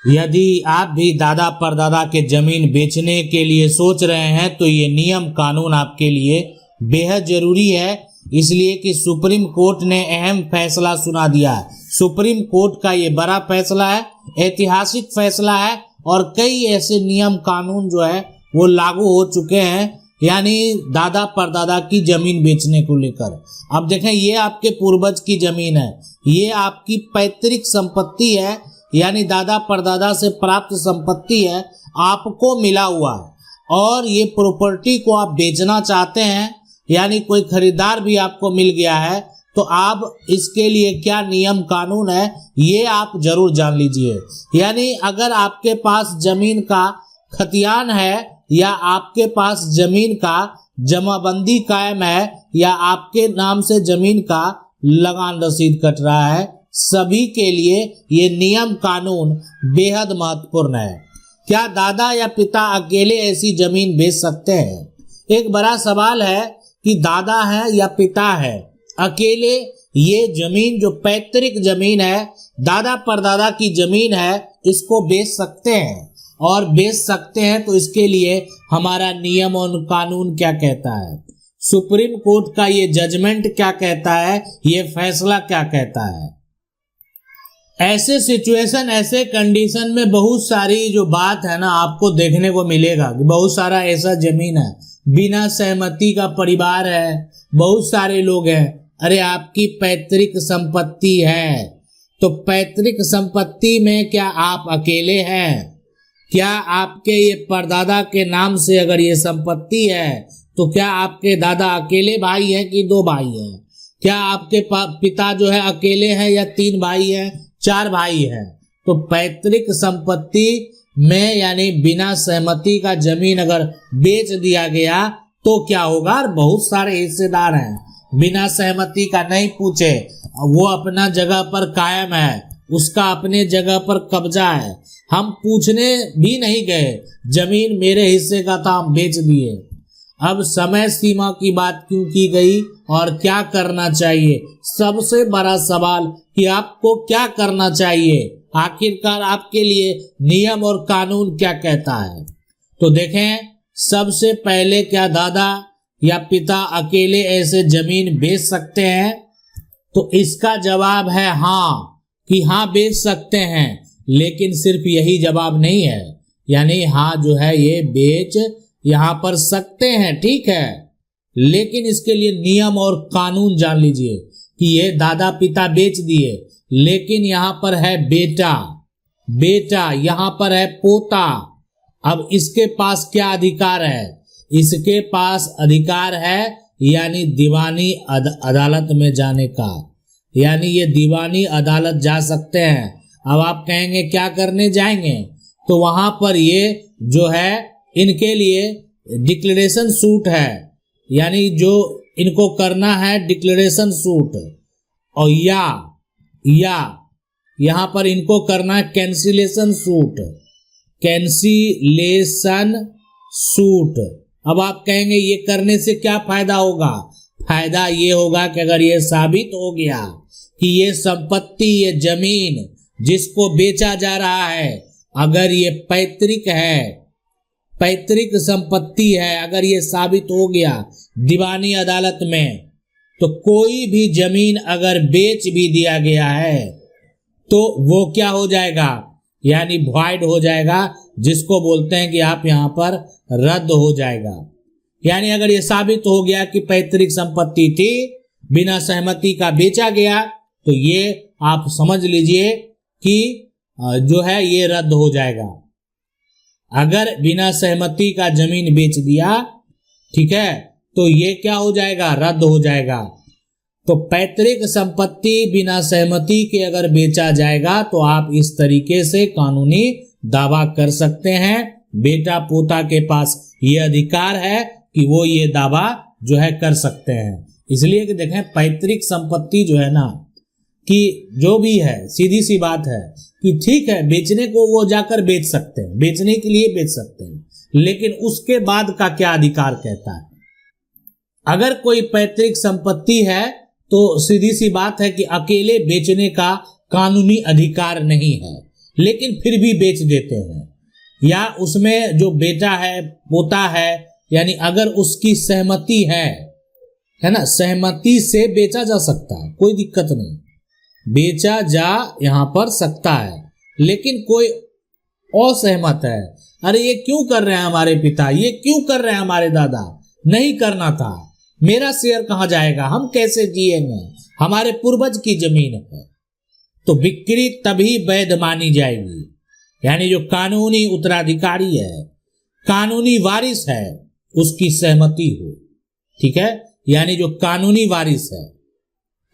यदि आप भी दादा परदादा के जमीन बेचने के लिए सोच रहे हैं तो ये नियम कानून आपके लिए बेहद जरूरी है, इसलिए कि सुप्रीम कोर्ट ने अहम फैसला सुना दिया है। सुप्रीम कोर्ट का ये बड़ा फैसला है, ऐतिहासिक फैसला है और कई ऐसे नियम कानून जो है वो लागू हो चुके हैं, यानी दादा परदादा की जमीन बेचने को लेकर। अब देखें, ये आपके पूर्वज की जमीन है, ये आपकी पैतृक संपत्ति है, यानी दादा परदादा से प्राप्त संपत्ति है, आपको मिला हुआ है और ये प्रॉपर्टी को आप बेचना चाहते हैं, यानी कोई खरीदार भी आपको मिल गया है, तो आप इसके लिए क्या नियम कानून है ये आप जरूर जान लीजिए। यानी अगर आपके पास जमीन का खतियान है या आपके पास जमीन का जमाबंदी कायम है या आपके नाम से जमीन का लगान रसीद कट रहा है, सभी के लिए ये नियम कानून बेहद महत्वपूर्ण है। क्या दादा या पिता अकेले ऐसी जमीन बेच सकते हैं? एक बड़ा सवाल है कि दादा है या पिता है अकेले ये जमीन, जो पैतृक जमीन है, दादा परदादा की जमीन है, इसको बेच सकते हैं? और बेच सकते हैं तो इसके लिए हमारा नियम और कानून क्या कहता है, सुप्रीम कोर्ट का ये जजमेंट क्या कहता है, ये फैसला क्या कहता है। ऐसे सिचुएशन, ऐसे कंडीशन में बहुत सारी जो बात है ना आपको देखने को मिलेगा कि बहुत सारा ऐसा जमीन है, बिना सहमति का परिवार है, बहुत सारे लोग हैं। अरे आपकी पैतृक संपत्ति है, तो पैतृक संपत्ति में क्या आप अकेले हैं? क्या आपके ये परदादा के नाम से अगर ये संपत्ति है तो क्या आपके दादा अकेले भाई हैं कि दो भाई हैं? क्या आपके पिता जो है अकेले हैं या तीन भाई हैं, चार भाई हैं? तो पैतृक संपत्ति में यानी बिना सहमति का जमीन अगर बेच दिया गया तो क्या होगा? बहुत सारे हिस्सेदार हैं, बिना सहमति का नहीं पूछे, वो अपना जगह पर कायम है, उसका अपने जगह पर कब्जा है, हम पूछने भी नहीं गए, जमीन मेरे हिस्से का था, हम बेच दिए। अब समय सीमा की बात क्यों की गई और क्या करना चाहिए? सबसे बड़ा सवाल कि आपको क्या करना चाहिए, आखिरकार आपके लिए नियम और कानून क्या कहता है। तो देखें, सबसे पहले क्या दादा या पिता अकेले ऐसे जमीन बेच सकते हैं? तो इसका जवाब है हाँ, कि हाँ बेच सकते हैं, लेकिन सिर्फ यही जवाब नहीं है, यानी हाँ जो है ये बेच यहाँ पर सकते हैं, ठीक है, लेकिन इसके लिए नियम और कानून जान लीजिए कि ये दादा पिता बेच दिए, लेकिन यहाँ पर है बेटा, यहाँ पर है पोता। अब इसके पास क्या अधिकार है? इसके पास अधिकार है यानी दीवानी अदालत में जाने का, यानी ये दीवानी अदालत जा सकते हैं। अब आप कहेंगे क्या करने जाएंगे? तो वहां पर ये जो है इनके लिए डिक्लेरेशन सूट है, यानी जो इनको करना है डिक्लेरेशन सूट, और या यहाँ पर इनको करना है कैंसिलेशन सूट। अब आप कहेंगे ये करने से क्या फायदा होगा? फायदा ये होगा कि अगर ये साबित हो गया कि ये संपत्ति, ये जमीन जिसको बेचा जा रहा है, अगर ये पैतृक है, पैतृक संपत्ति है, अगर ये साबित हो गया दीवानी अदालत में, तो कोई भी जमीन अगर बेच भी दिया गया है तो वो क्या हो जाएगा? यानी वॉइड हो जाएगा, जिसको बोलते हैं कि आप यहाँ पर रद्द हो जाएगा। यानी अगर ये साबित हो गया कि पैतृक संपत्ति थी, बिना सहमति का बेचा गया, तो ये आप समझ लीजिए कि जो है ये रद्द हो जाएगा। अगर बिना सहमति का जमीन बेच दिया, ठीक है, तो ये क्या हो जाएगा? रद्द हो जाएगा। तो पैतृक संपत्ति बिना सहमति के अगर बेचा जाएगा तो आप इस तरीके से कानूनी दावा कर सकते हैं। बेटा पोता के पास ये अधिकार है कि वो ये दावा जो है कर सकते हैं। इसलिए कि देखें, पैतृक संपत्ति जो है ना, कि जो भी है, सीधी सी बात है कि ठीक है बेचने को वो जाकर बेच सकते हैं, बेचने के लिए बेच सकते हैं, लेकिन उसके बाद का क्या अधिकार कहता है? अगर कोई पैतृक संपत्ति है तो सीधी सी बात है कि अकेले बेचने का कानूनी अधिकार नहीं है। लेकिन फिर भी बेच देते हैं, या उसमें जो बेटा है पोता है, यानी अगर उसकी सहमति है ना, सहमति से बेचा जा सकता है, कोई दिक्कत नहीं, बेचा जा यहां पर सकता है। लेकिन कोई असहमत है, अरे ये क्यों कर रहे हैं हमारे पिता, ये क्यों कर रहे हैं हमारे दादा, नहीं करना था, मेरा शेयर कहां जाएगा, हम कैसे जिएंगे, हमारे पूर्वज की जमीन है, तो बिक्री तभी वैध मानी जाएगी। यानी जो कानूनी उत्तराधिकारी है, कानूनी वारिस है, उसकी सहमति हो, ठीक है, यानी जो कानूनी वारिस है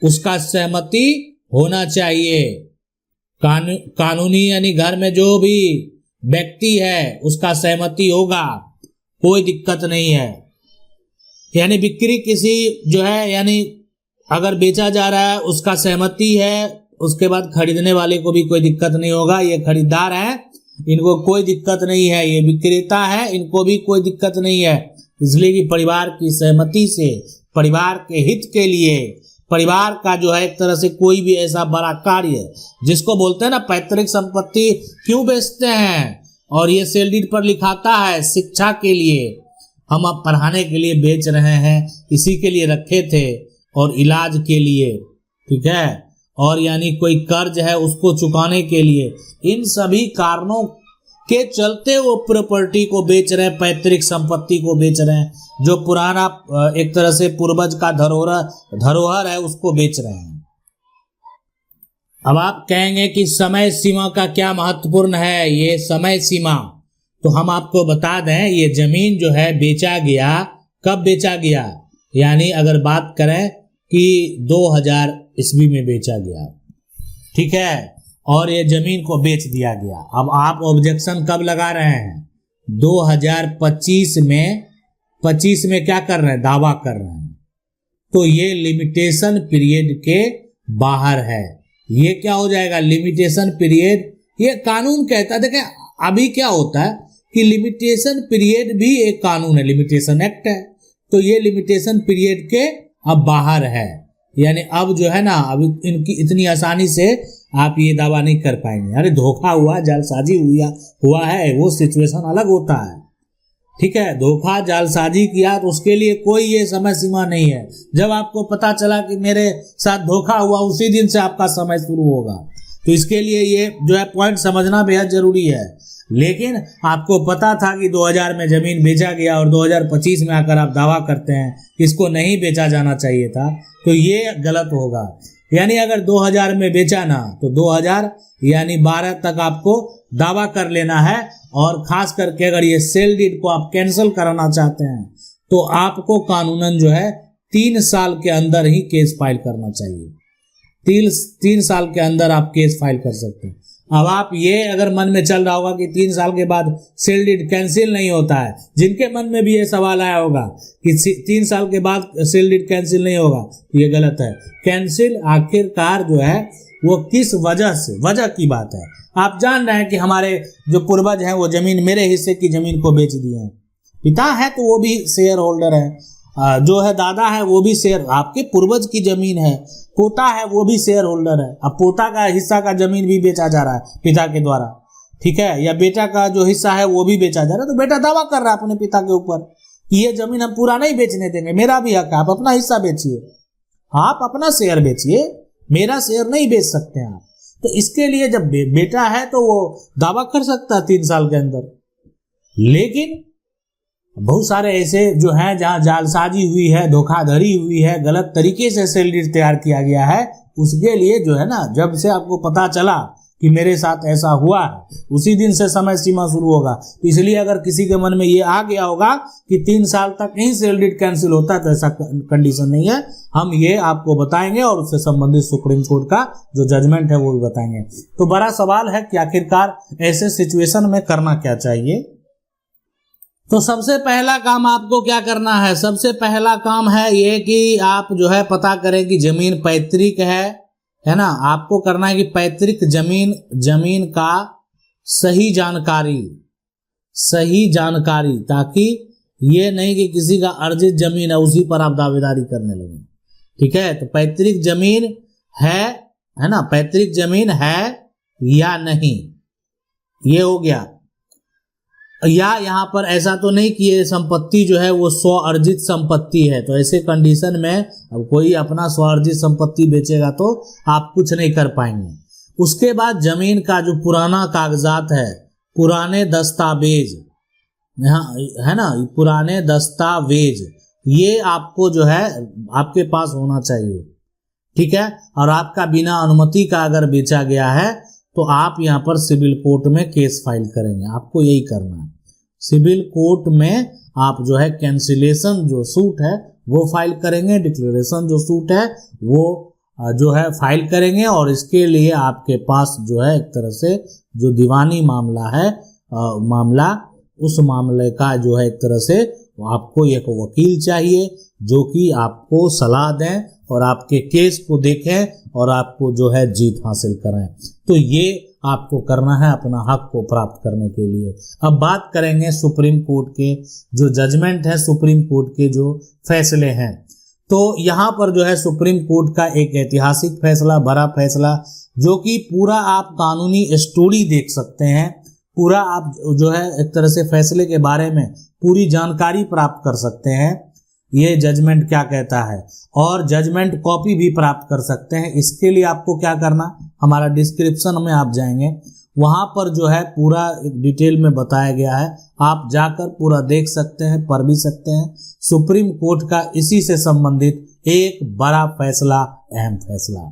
उसका सहमति होना चाहिए। कानूनी यानी घर में जो भी व्यक्ति है उसका सहमति होगा, कोई दिक्कत नहीं है। यानी बिक्री किसी जो है, यानी अगर बेचा जा रहा है उसका सहमति है, उसके बाद खरीदने वाले को भी कोई दिक्कत नहीं होगा, ये खरीदार है इनको कोई दिक्कत नहीं है, ये विक्रेता है इनको भी कोई दिक्कत नहीं है, इसलिए कि परिवार की सहमति से, परिवार के हित के लिए, परिवार का जो है एक तरह से कोई भी ऐसा बड़ा कार्य जिसको बोलते हैं ना पैतृक संपत्ति क्यों बेचते हैं, और ये सेल डीड पर लिखाता है शिक्षा के लिए, हम अब पढ़ाने के लिए बेच रहे हैं, इसी के लिए रखे थे, और इलाज के लिए, ठीक है, और यानी कोई कर्ज है उसको चुकाने के लिए, इन सभी कारणों के चलते वो प्रॉपर्टी को बेच रहे हैं, पैतृक संपत्ति को बेच रहे हैं, जो पुराना एक तरह से पूर्वज का धरोहर है उसको बेच रहे हैं। अब आप कहेंगे कि समय सीमा का क्या महत्वपूर्ण है, ये समय सीमा, तो हम आपको बता दें ये जमीन जो है बेचा गया, कब बेचा गया, यानी अगर बात करें कि 2000 ईस्वी में बेचा गया, ठीक है, और ये जमीन को बेच दिया गया। अब आप ऑब्जेक्शन कब लगा रहे हैं, 2025 में, 25 में क्या कर रहे हैं, दावा कर रहे हैं, तो ये लिमिटेशन पीरियड के बाहर है, ये क्या हो जाएगा, लिमिटेशन पीरियड, ये कानून कहता है। देखें अभी क्या होता है कि लिमिटेशन पीरियड भी एक कानून है, लिमिटेशन एक्ट है, तो ये लिमिटेशन पीरियड के अब बाहर है, यानी अब जो है ना, अब इनकी इतनी आसानी से आप ये दावा नहीं कर पाएंगे। अरे धोखा हुआ, जालसाजी हुआ है, वो सिचुएशन अलग होता है, ठीक है, धोखा जालसाजी किया तो उसके लिए कोई ये समय सीमा नहीं है, जब आपको पता चला कि मेरे साथ धोखा हुआ उसी दिन से आपका समय शुरू होगा, तो इसके लिए ये जो है पॉइंट समझना बेहद जरूरी है। लेकिन आपको पता था कि 2000 में जमीन बेचा गया और 2025 में आकर आप दावा करते हैं कि इसको नहीं बेचा जाना चाहिए था, तो ये गलत होगा। यानी अगर 2000 में बेचा ना, तो 2000 यानी 12 तक आपको दावा कर लेना है, और खास करके अगर ये सेल डीड को आप कैंसिल कराना चाहते हैं तो आपको कानूनन जो है 3 साल के अंदर ही केस फाइल करना चाहिए, 3 साल के अंदर आप केस फाइल कर सकते हैं। अब आप ये अगर मन में चल रहा होगा कि 3 साल के बाद सेल डीड कैंसिल नहीं होता है, जिनके मन में भी ये सवाल आया होगा कि 3 साल के बाद सेल डीड कैंसिल नहीं होगा, तो ये गलत है। कैंसिल आखिरकार जो है वो किस वजह से, वजह की बात है। आप जान रहे हैं कि हमारे जो पूर्वज हैं वो जमीन, मेरे हिस्से की जमीन को बेच दिए हैं, पिता है तो वो भी शेयर होल्डर है, जो है दादा है वो भी शेयर, आपके पूर्वज की जमीन है, पोता है वो भी शेयर होल्डर है। अब पोता का हिस्सा का जमीन भी बेचा जा रहा है पिता के द्वारा, ठीक है, या बेटा का जो हिस्सा है वो भी बेचा जा रहा है, तो बेटा दावा कर रहा है अपने पिता के ऊपर कि ये जमीन हम पूरा नहीं बेचने देंगे, मेरा भी हक है, आप अपना हिस्सा बेचिए, आप अपना शेयर बेचिए, मेरा शेयर नहीं बेच सकते हैं आप। तो इसके लिए जब बेटा है तो वो दावा कर सकता है 3 साल के अंदर। लेकिन बहुत सारे ऐसे जो हैं जहां जालसाजी हुई है, धोखाधड़ी हुई है, गलत तरीके से सेल डीड तैयार किया गया है, उसके लिए जो है ना, जब से आपको पता चला कि मेरे साथ ऐसा हुआ है, उसी दिन से समय सीमा शुरू होगा। तो इसलिए अगर किसी के मन में ये आ गया होगा कि 3 साल तक ही सेल डीड कैंसिल होता है, तो ऐसा कंडीशन नहीं है। हम ये आपको बताएंगे और उससे संबंधित सुप्रीम कोर्ट का जो जजमेंट है वो भी बताएंगे। तो बड़ा सवाल है कि आखिरकार ऐसे सिचुएशन में करना क्या चाहिए। तो सबसे पहला काम आपको क्या करना है, सबसे पहला काम है ये कि आप जो है पता करें कि जमीन पैतृक है ना, आपको करना है कि पैतृक जमीन का सही जानकारी, ताकि ये नहीं कि किसी का अर्जित जमीन है उसी पर आप दावेदारी करने लगे, ठीक है। तो पैतृक जमीन है ना, पैतृक जमीन है या नहीं, ये हो गया। या यहाँ पर ऐसा तो नहीं कि ये संपत्ति जो है वो स्व अर्जित संपत्ति है, तो ऐसे कंडीशन में अब कोई अपना स्व अर्जित संपत्ति बेचेगा तो आप कुछ नहीं कर पाएंगे। उसके बाद जमीन का जो पुराना कागजात है, पुराने दस्तावेज, है ना, पुराने दस्तावेज, ये आपको जो है आपके पास होना चाहिए, ठीक है। और आपका बिना अनुमति का अगर बेचा गया है तो आप यहाँ पर सिविल कोर्ट में केस फाइल करेंगे, आपको यही करना है। सिविल कोर्ट में आप जो है कैंसिलेशन जो सूट है वो फाइल करेंगे, डिक्लेरेशन जो सूट है वो जो है फाइल करेंगे, और इसके लिए आपके पास जो है एक तरह से जो दीवानी मामला है मामला, उस मामले का जो है एक तरह से आपको एक वकील चाहिए जो कि आपको सलाह दें और आपके केस को देखें और आपको जो है जीत हासिल करें। तो ये आपको करना है अपना हक को प्राप्त करने के लिए। अब बात करेंगे सुप्रीम कोर्ट के जो जजमेंट है, सुप्रीम कोर्ट के जो फैसले हैं। तो यहाँ पर जो है सुप्रीम कोर्ट का एक ऐतिहासिक फैसला, बड़ा फैसला, जो कि पूरा आप कानूनी स्टोरी देख सकते हैं, पूरा आप जो है एक तरह से फैसले के बारे में पूरी जानकारी प्राप्त कर सकते हैं, ये जजमेंट क्या कहता है, और जजमेंट कॉपी भी प्राप्त कर सकते हैं। इसके लिए आपको क्या करना, हमारा डिस्क्रिप्शन में आप जाएंगे, वहाँ पर जो है पूरा एक डिटेल में बताया गया है, आप जाकर पूरा देख सकते हैं, पढ़ भी सकते हैं। सुप्रीम कोर्ट का इसी से संबंधित एक बड़ा फैसला, अहम फैसला।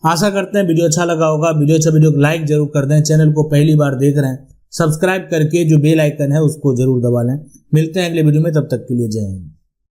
आशा करते हैं वीडियो अच्छा लगा होगा। वीडियो को लाइक जरूर कर दें। चैनल को पहली बार देख रहे हैं, सब्सक्राइब करके जो बेल आइकन है उसको जरूर दबा लें। मिलते हैं अगले वीडियो में, तब तक के लिए जय हिंद।